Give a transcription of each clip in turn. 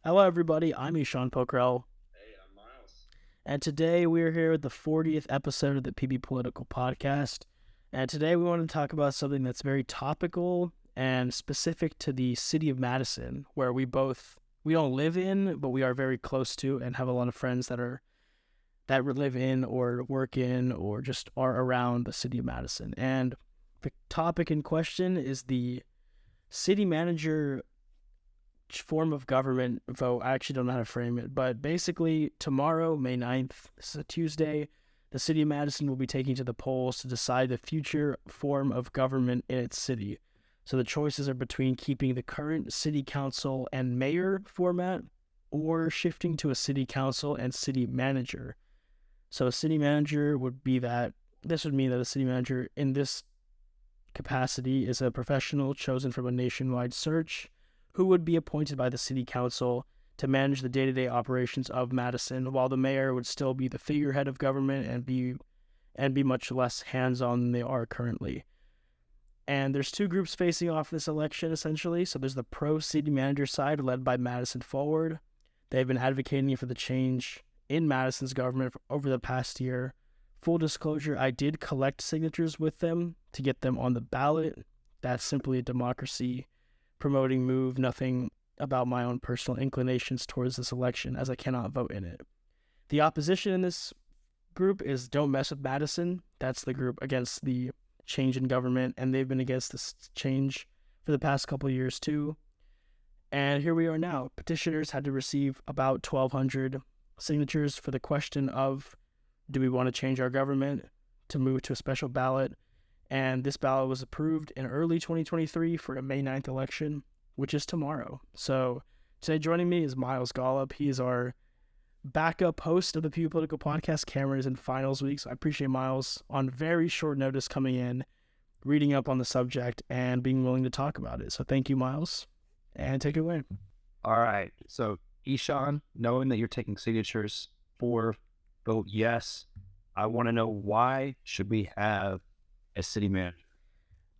Hello, everybody. I'm Eshan Pokhrel, Hey, I'm Myles. and today we are here with the 40th episode of the PBPolitical podcast. And today we want to talk about something that's very topical and specific to the city of Madison, where we don't live in, but we are very close to, and have a lot of friends that live in or work in or just are around the city of Madison. And the topic in question is the city manager form of government vote. I actually don't know how to frame it, but basically tomorrow, May 9th, this is a Tuesday, the city of Madison will be taking to the polls to decide the future form of government in its city. So the choices are between keeping the current city council and mayor format or shifting to a city council and city manager. So a city manager would be that this would mean that a city manager in this capacity is a professional chosen from a nationwide search who would be appointed by the city council to manage the day-to-day operations of Madison, while the mayor would still be the figurehead of government and be much less hands-on than they are currently. And there's two groups facing off this election, essentially. So there's the pro-city manager side, led by Madison Forward. They've been advocating for the change in Madison's government over the past year. Full disclosure, I did collect signatures with them to get them on the ballot. That's simply a democracy promoting move, nothing about my own personal inclinations towards this election, as I cannot vote in it. The opposition in this group is Don't Mess with Madison. That's the group against the change in government, and they've been against this change for the past couple of years too. And here we are now. Petitioners had to receive about 1,200 signatures for the question of, do we want to change our government to move to a special ballot? And this ballot was approved in early 2023 for a May 9th election, which is tomorrow. So today joining me is Myles Gollop. He is our backup host of the PBPolitical podcast. Cameron is in finals week, so I appreciate Myles on very short notice coming in, reading up on the subject, and being willing to talk about it. So thank you, Myles, and take it away. All right. So, Eshan, knowing that you're taking signatures for vote yes, I want to know, why should we have a city manager?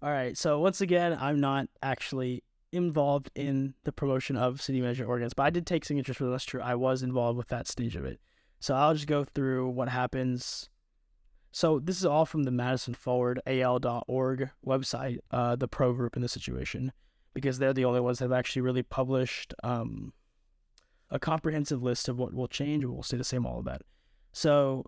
All right. So once again, I'm not actually involved in the promotion of city manager ordinance, but I did take signatures for the last year. I was involved with that stage of it. So I'll just go through what happens. So this is all from the Madison Forward, al.org website, the pro group in this situation, because they're the only ones that have actually really published a comprehensive list of what will change. We'll stay the same, all of that. So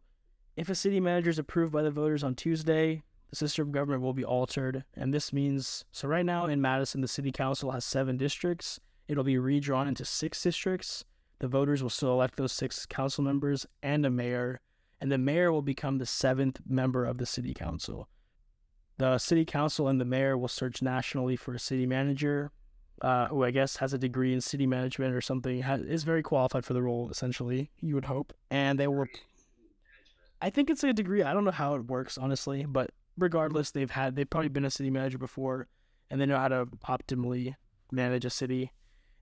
if a city manager is approved by the voters on Tuesday, the system of government will be altered. And this means, so right now in Madison, the city council has 7 districts. It'll be redrawn into 6 districts. The voters will still elect those 6 council members and a mayor, and the mayor will become the 7th member of the city council. The city council and the mayor will search nationally for a city manager, who I guess has a degree in city management or something, is very qualified for the role, essentially, you would hope. And they will, I think it's a degree. I don't know how it works, honestly, but regardless, they've probably been a city manager before, and they know how to optimally manage a city.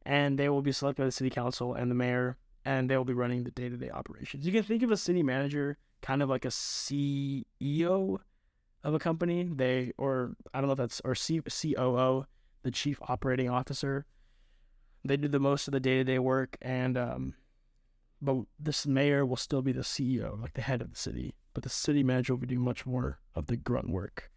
And they will be selected by the city council and the mayor, and they will be running the day-to-day operations. You can think of a city manager kind of like a CEO of a company. Or I don't know if that's, or COO, the chief operating officer. They do the most of the day-to-day work, and but this mayor will still be the CEO, like the head of the city. But the city manager will be doing much more of the grunt work.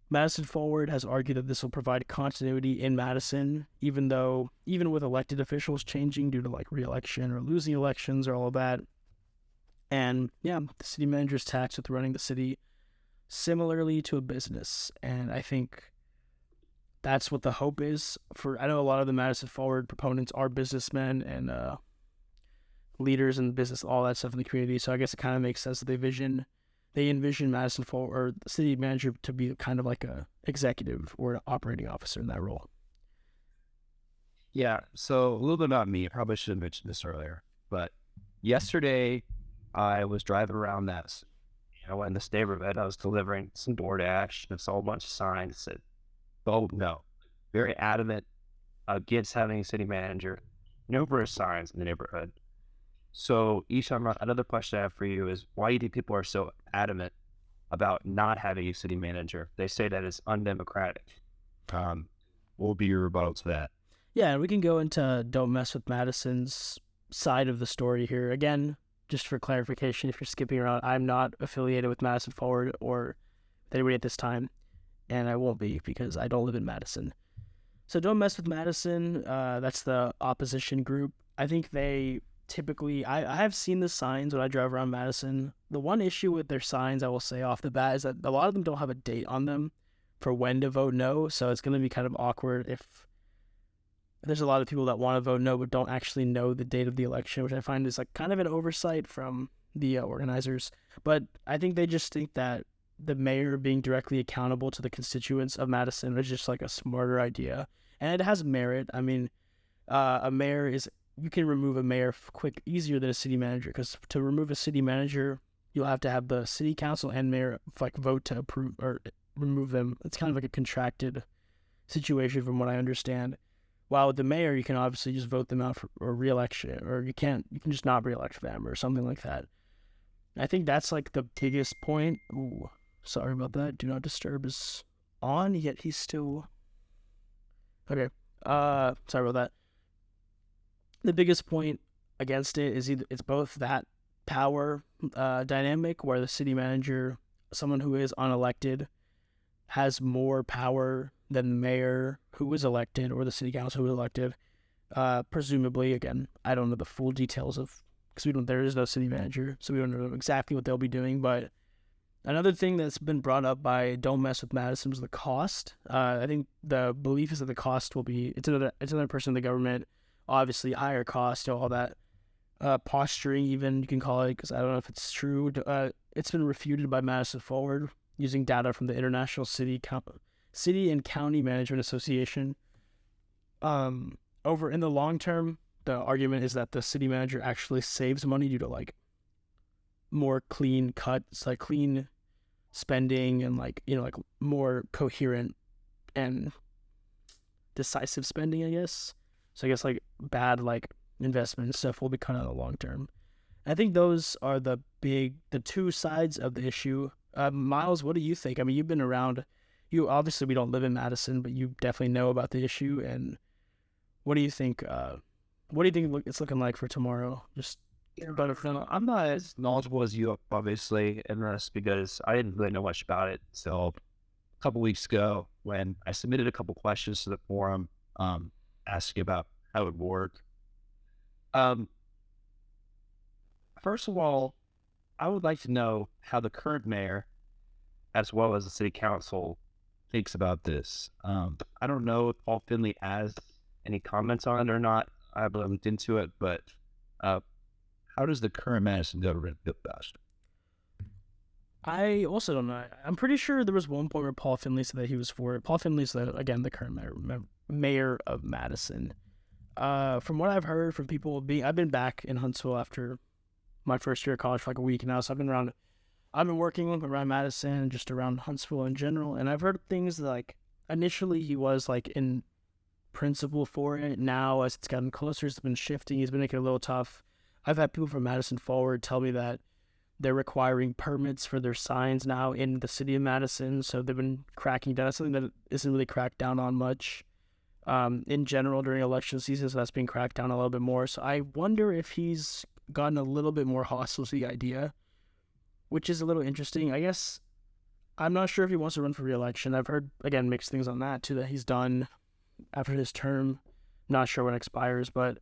Madison Forward has argued that this will provide continuity in Madison, even with elected officials changing due to like re-election or losing elections or all of that. And yeah, the city manager is tasked with running the city similarly to a business. And I think that's what the hope is for. I know a lot of the Madison Forward proponents are businessmen and leaders in business, all that stuff in the community. So I guess it kind of makes sense that they envision Madison Forward, or the city manager, to be kind of like a executive or an operating officer in that role. Yeah. So, a little bit about me. I probably should have mentioned this earlier, but yesterday I was driving around Madison. In this neighborhood, I was delivering some DoorDash and saw a bunch of signs that said, "Oh no," very adamant against having a city manager. Numerous signs in the neighborhood. So, Ishan, another question I have for you is, why do you think people are so adamant about not having a city manager? They say that it's undemocratic. What would be your rebuttal to that? Yeah, and we can go into Don't Mess with Madison's side of the story here. Again, just for clarification, if you're skipping around, I'm not affiliated with Madison Forward or with anybody at this time, and I won't be because I don't live in Madison. So Don't Mess with Madison, that's the opposition group. I think they typically, I have seen the signs when I drive around Madison. The one issue with their signs, I will say off the bat, is that a lot of them don't have a date on them for when to vote no. So it's going to be kind of awkward if there's a lot of people that want to vote no but don't actually know the date of the election, which I find is like kind of an oversight from the organizers. But I think they just think that the mayor being directly accountable to the constituents of Madison is just like a smarter idea, and it has merit. I mean, a mayor is you can remove a mayor easier than a city manager, because to remove a city manager, you'll have to have the city council and mayor like vote to approve or remove them. It's kind of like a contracted situation from what I understand. While with the mayor, you can obviously just vote them out for or re-election, or you can just not re-elect them or something like that. I think that's like the biggest point. Ooh, sorry about that. Do not disturb is on, yet he's still okay. Sorry about that. The biggest point against it is it's both that power dynamic where the city manager, someone who is unelected, has more power than the mayor who was elected or the city council who was elected. Presumably, again, I don't know the full details of because there is no city manager, so we don't know exactly what they'll be doing. But another thing that's been brought up by Don't Mess with Madison was the cost. I think the belief is that the cost will be it's another person in the government, obviously higher cost, all that posturing, even you can call it, because I don't know if it's true. It's been refuted by Madison Forward using data from the International City and County Management Association. Over in the long term, the argument is that the city manager actually saves money due to like more clean cuts, like clean spending, and like like more coherent and decisive spending, I guess. So I guess like bad like investment stuff will be cut out in the long term. I think those are the two sides of the issue. Myles, what do you think? I mean, you've been around. You obviously we don't live in Madison, but you definitely know about the issue. And what do you think? What do you think it's looking like for tomorrow? Just about it. I'm not as knowledgeable as you, obviously, in this because I didn't really know much about it until a couple weeks ago when I submitted a couple questions to the forum, asking about how it would work. First of all, I would like to know how the current mayor, as well as the city council, thinks about this. I don't know if Paul Finley has any comments on it or not. I haven't looked into it, but how does the current Madison government feel about it? I also don't know. I'm pretty sure there was one point where Paul Finley said that he was for it. Paul Finley's the current mayor of Madison. From what I've heard from people I've been back in Huntsville after my first year of college for like a week now, so I've been working around Madison, just around Huntsville in general, and I've heard things like initially he was like in principle for it. Now as it's gotten closer, it's been shifting. He's been making it a little tough. I've had people from Madison Forward tell me that they're requiring permits for their signs now in the city of Madison, so they've been cracking down. That's something that isn't really cracked down on much in general during election season, so that's being cracked down a little bit more. So I wonder if he's gotten a little bit more hostile to the idea, which is a little interesting. I guess I'm not sure if he wants to run for re-election. I've heard, again, mixed things on that, too, that he's done after his term. Not sure when it expires, but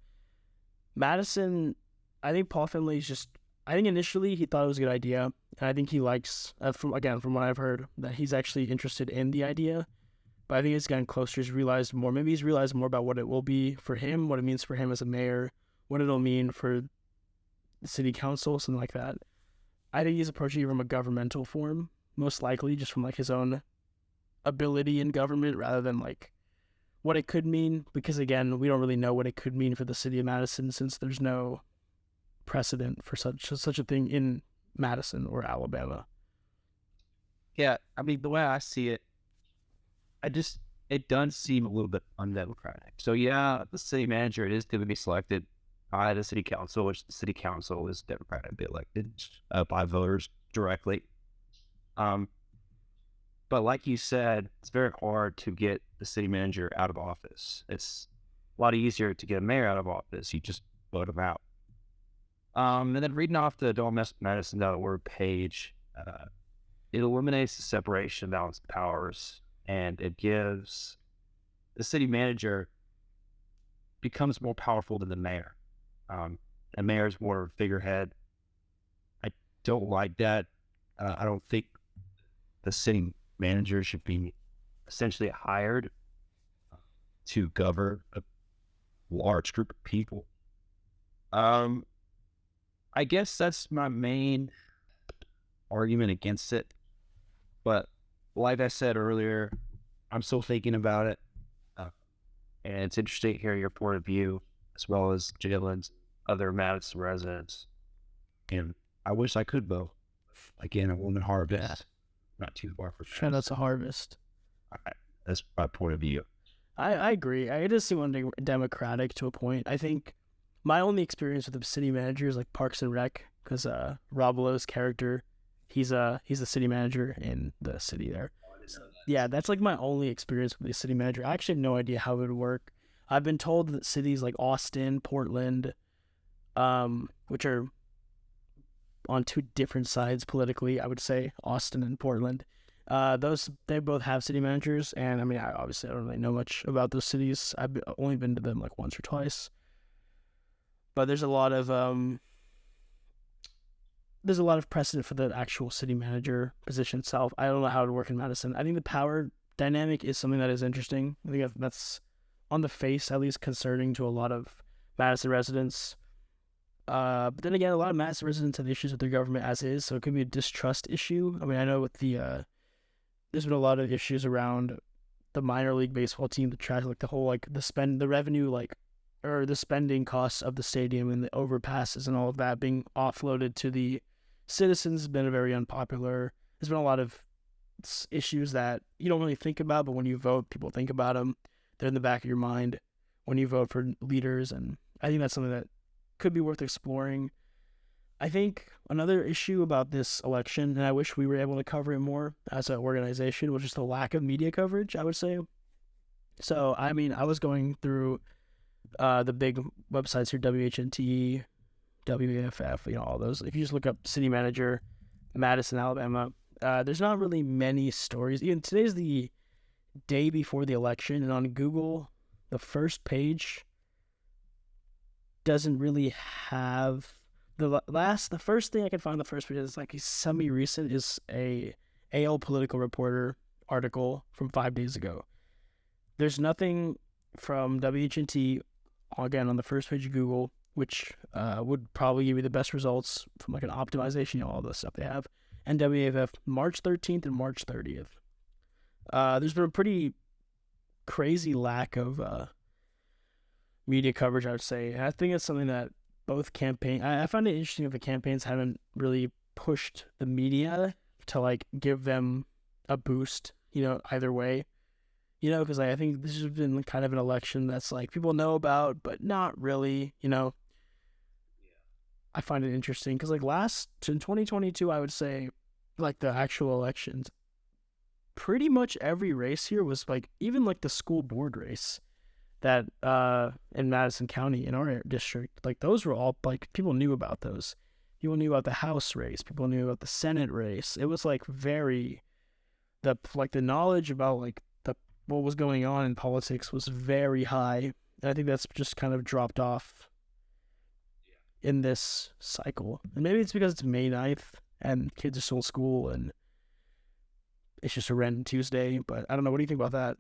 Madison, I think Paul Finley's I think initially he thought it was a good idea, and I think he likes, from what I've heard, that he's actually interested in the idea, but I think it's gotten closer. He's realized more about what it will be for him, what it means for him as a mayor, what it'll mean for the city council, something like that. I think he's approaching it from a governmental form, most likely just from like his own ability in government rather than like what it could mean, because again, we don't really know what it could mean for the city of Madison since there's no precedent for such a thing in Madison or Alabama. Yeah, I mean, the way I see it, it does seem a little bit undemocratic. So yeah, the city manager, it is going to be selected by the city council, which the city council is democratically elected by voters directly. But like you said, it's very hard to get the city manager out of office. a lot easier to get a mayor out of office. You just vote him out. And then reading off the domesticmedicine.org page, it eliminates the separation of balance of powers, and it gives the city manager becomes more powerful than the mayor. The mayor's more figurehead. I don't like that. I don't think the city manager should be essentially hired to govern a large group of people. I guess that's my main argument against it. But like I said earlier, I'm still thinking about it. And it's interesting to hear your point of view, as well as Jalen's, other Madison residents. And I wish I could vote. Again, I want to harvest. Not too far for Shout out to Harvest. That's my point of view. I agree. I just see one democratic to a point. I think my only experience with the city manager is like Parks and Rec, because Rob Lowe's character, he's the city manager in the city there. Yeah, that's like my only experience with the city manager. I actually have no idea how it would work. I've been told that cities like Austin, Portland, which are on two different sides politically, I would say Austin and Portland. They both have city managers, and I mean, I don't really know much about those cities. I've only been to them like once or twice. But there's a lot of precedent for the actual city manager position itself. I don't know how it would work in Madison. I think the power dynamic is something that is interesting. I think that's on the face at least concerning to a lot of Madison residents. But then again, a lot of Madison residents have issues with their government as is, so it could be a distrust issue. I mean, I know with the there's been a lot of issues around the minor league baseball team, the trash, like the whole like the revenue, like, or the spending costs of the stadium and the overpasses and all of that being offloaded to the citizens has been very unpopular. There's been a lot of issues that you don't really think about, but when you vote, people think about them. They're in the back of your mind when you vote for leaders, and I think that's something that could be worth exploring. I think another issue about this election, and I wish we were able to cover it more as an organization, was just the lack of media coverage, I would say. So, I mean, I was going through the big websites here, WHNT, WAFF, all those. If you just look up city manager, Madison, Alabama, there's not really many stories. Even today's the day before the election, and on Google, the first page doesn't really have the first thing I can find on the first page is like semi-recent is a AL Political Reporter article from 5 days ago. There's nothing from WHNT, again, on the first page of Google, which would probably give you the best results from like an optimization, all the stuff they have, and WAFF March 13th and March 30th. There's been a pretty crazy lack of media coverage, I would say. And I think it's something that both I find it interesting that the campaigns haven't really pushed the media to like give them a boost, either way. Because I think this has been kind of an election that's like people know about, but not really, I find it interesting because like in 2022, I would say like the actual elections, pretty much every race here was like, even like the school board race that in Madison County in our district, like those were all like people knew about those. People knew about the House race. People knew about the Senate race. It was like the knowledge about like what was going on in politics was very high. And I think that's just kind of dropped off in this cycle. And maybe it's because it's May 9th and kids are still in school and it's just a random Tuesday. But I don't know. What do you think about that?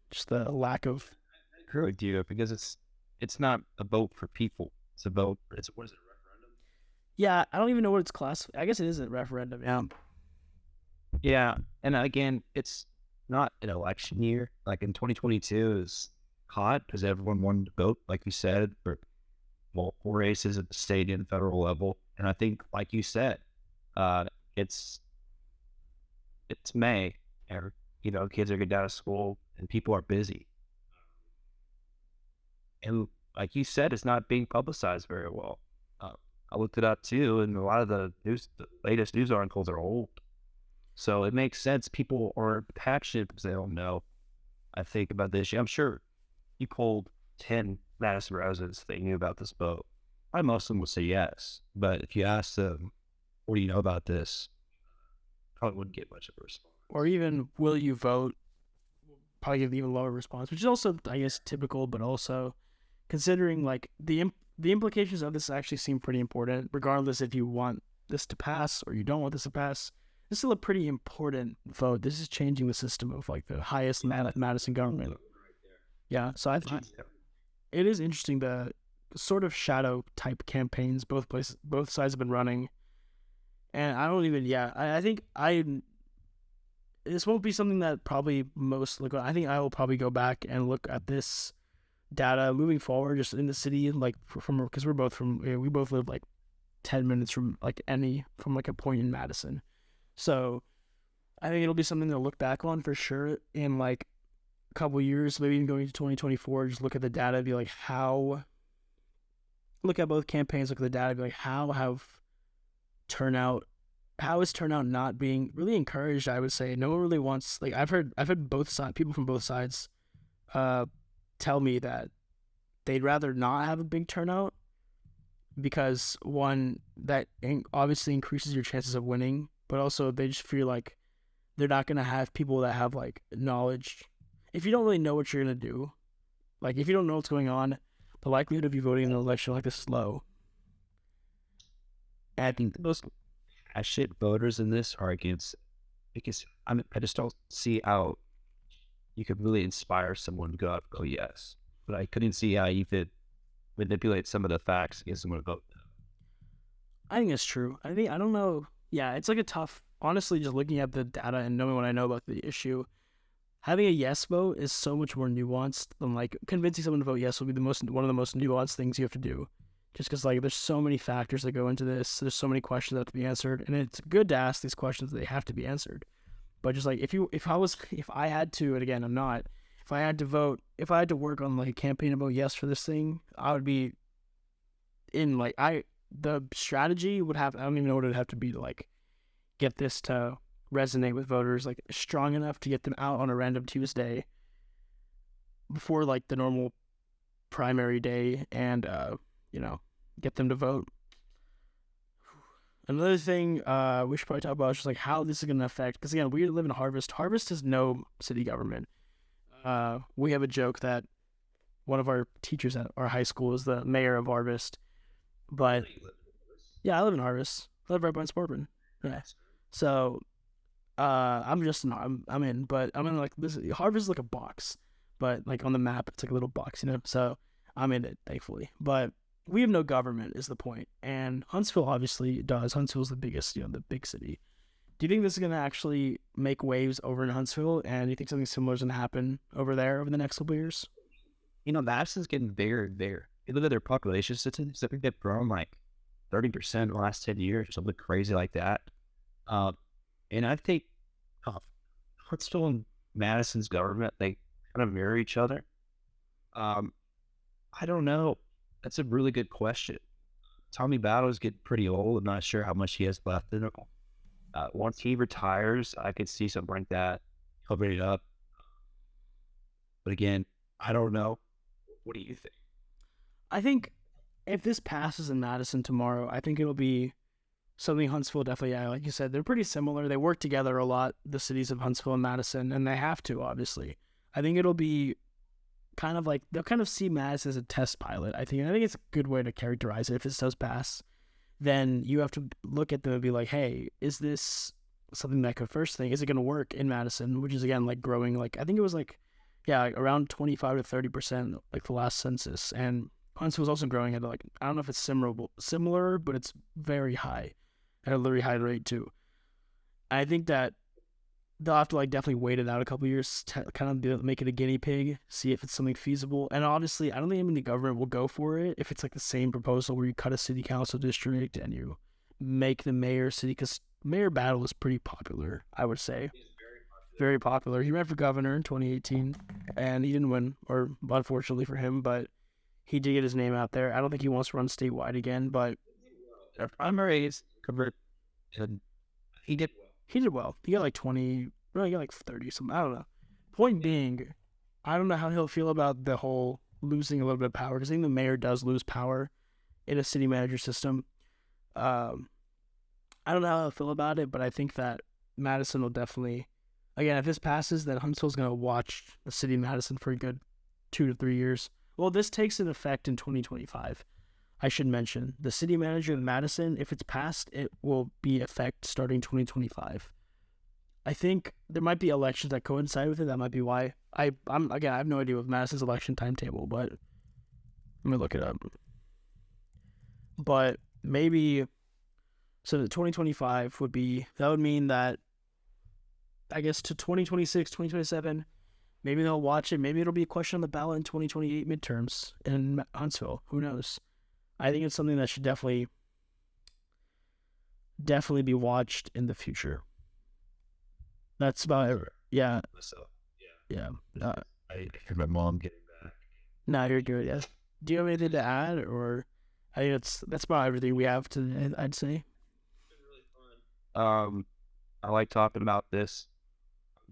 Just the lack of... I agree with you because it's not a vote for people. It's a vote. What is it, a referendum? Yeah, I don't even know what it's classified. I guess it is a referendum, yeah. Yeah, and again, it's not an election year. Like in 2022 is hot because everyone wanted to vote, like you said, for multiple races at the state and federal level. And I think, like you said, it's May, or kids are getting out of school and people are busy. And like you said, it's not being publicized very well. I looked it up too, and a lot of the latest news articles are old. So it makes sense. People are passionate because they don't know. I think about this. I'm sure you polled 10 Madison residents if they knew about this vote, probably most of them would say yes. But if you ask them, what do you know about this? Probably wouldn't get much of a response. Or even, will you vote? Probably give an even lower response, which is also, I guess, typical, but also considering like the implications of this actually seem pretty important, regardless if you want this to pass or you don't want this to pass. This is still a pretty important vote. This is changing the system of like the highest Madison government. Yeah, so it is interesting the sort of shadow type campaigns both sides have been running, and I don't even I think this won't be something that probably most look. I think I will probably go back and look at this data moving forward, just in the city, like from because we both live like 10 minutes from like a point in Madison, so I think it'll be something to look back on for sure in like a couple years, maybe even going to 2024. Just look at the data, and be like look at both campaigns, look at the data, and be like how is turnout not being really encouraged? I would say no one really wants, like I've heard both sides, people from both sides tell me that they'd rather not have a big turnout because one, that obviously increases your chances of winning, but also they just feel like they're not going to have people that have like knowledge. If you don't really know what you're going to do, like if you don't know what's going on, the likelihood of you voting in an election like this is low. I think the most passionate voters in this are against, because I just don't see how you could really inspire someone to go out and go yes. But I couldn't see how you could manipulate some of the facts against someone to vote no. I think it's true. I don't know. Yeah, it's like a tough. Honestly, just looking at the data and knowing what I know about the issue, having a yes vote is so much more nuanced than like convincing someone to vote yes will be one of the most nuanced things you have to do. Just because like there's so many factors that go into this, there's so many questions that have to be answered, and it's good to ask these questions. They have to be answered. But just like if I had to, and again I'm not, if I had to vote, if I had to work on like a campaign to vote yes for this thing, I would be in like the strategy would have, I don't even know what it would have to be to like get this to resonate with voters like strong enough to get them out on a random Tuesday before like the normal primary day, and get them to vote. Another thing we should probably talk about is just like how this is going to affect, because again, we live in Harvest. Harvest has no city government. We have a joke that one of our teachers at our high school is the mayor of Harvest. But yeah, I live in Harvest. I live right by Sportman. Yeah. So I'm in, but I'm in like this. Harvest is like a box, but like on the map, it's like a little box, So I'm in it, thankfully. But we have no government, is the point. And Huntsville obviously does. Huntsville's the biggest, the big city. Do you think this is going to actually make waves over in Huntsville? And do you think something similar is going to happen over there over the next couple of years? Madison's getting bigger and bigger. You look at their population statistics, I think they've grown like 30% in the last 10 years, something crazy like that. And I think Huntsville and Madison's government, they kind of mirror each other. I don't know. That's a really good question. Tommy Battle's getting pretty old. I'm not sure how much he has left in him. Once he retires, I could see something like that covering it up. But again, I don't know. What do you think? I think if this passes in Madison tomorrow, I think it'll be something Huntsville definitely, yeah, like you said, they're pretty similar. They work together a lot, the cities of Huntsville and Madison, and they have to, obviously. I think it'll be kind of like, they'll kind of see Madison as a test pilot, I think. And I think it's a good way to characterize it. If this does pass, then you have to look at them and be like, hey, is this something that could, first thing, is it going to work in Madison? Which is, again, like growing, like, I think it was like, yeah, like around 25 to 30%, like the last census. And Huntsville's also growing at like, I don't know if it's similar, but it's very high, at a very high rate too. And I think that they'll have to like definitely wait it out a couple of years to kind of make it a guinea pig, see if it's something feasible. And honestly, I don't think the government will go for it if it's like the same proposal where you cut a city council district and you make the mayor city, because Mayor Battle is pretty popular, I would say. Very popular. He ran for governor in 2018, and he didn't win, or unfortunately for him, but he did get his name out there. I don't think he wants to run statewide again, but Their primary is convert, and he did well. He did well. He got like 20, no, he got like 30 something. I don't know. Point being, I don't know how he'll feel about the whole losing a little bit of power, because I think the mayor does lose power in a city manager system. Um, I don't know how I feel about it, but I think that Madison will definitely, again, if this passes, then Huntsville's going to watch the city of Madison for a good 2 to 3 years. Well, this takes an effect in 2025. I should mention the city manager of Madison, if it's passed, it will be effect starting 2025. I think there might be elections that coincide with it. That might be why. I have no idea with Madison's election timetable, but let me look it up. But maybe, so the 2025 would mean that, I guess, to 2026, 2027, maybe they'll watch it. Maybe it'll be a question on the ballot in 2028 midterms in Huntsville. Who knows? I think it's something that should definitely be watched in the future. That's about it. Yeah. So, Yeah. I heard my mom getting back. No, you're good. Yeah. Do you have anything to add, or I think that's about everything we have today, I'd say. It's been really fun. I like talking about this.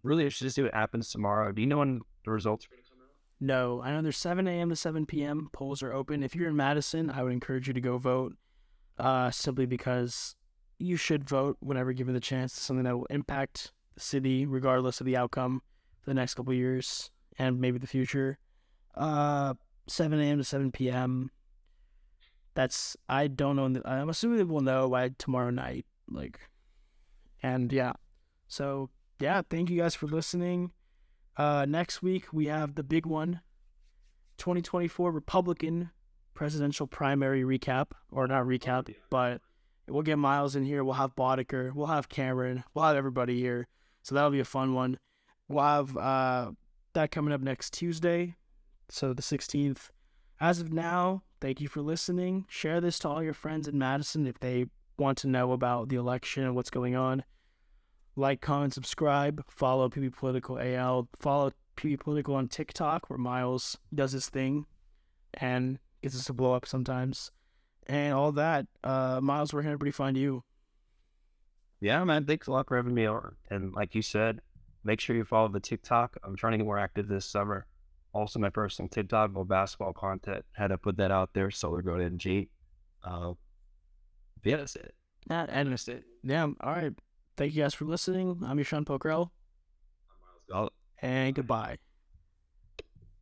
Really interested to see what happens tomorrow. Do you know when the results are going to come out? No, I know there's 7 a.m. to 7 p.m. Polls are open. If you're in Madison, I would encourage you to go vote, simply because you should vote whenever given the chance. It's something that will impact the city, regardless of the outcome for the next couple of years and maybe the future. 7 a.m. to 7 p.m. I don't know. I'm assuming that we'll know by tomorrow night. And yeah. So, yeah, thank you guys for listening. Next week, we have the big one, 2024 Republican presidential primary recap, or not recap, but we'll get Myles in here. We'll have Boddicker. We'll have Cameron. We'll have everybody here. So that'll be a fun one. We'll have that coming up next Tuesday, so the 16th. As of now, thank you for listening. Share this to all your friends in Madison if they want to know about the election and what's going on. Like, comment, subscribe. Follow PBPolitical AL. Follow PBPolitical on TikTok, where Myles does his thing and gets us to blow up sometimes. And all that. Myles, where can everybody find you? Yeah, man. Thanks a lot for having me on. And like you said, make sure you follow the TikTok. I'm trying to get more active this summer. Also, my personal TikTok about basketball content. Had to put that out there. So we're going to NG. Yeah, that's it. That's it. Yeah. All right. Thank you guys for listening. I'm Eshan Pokhrel. I'm Myles Gollop. And goodbye.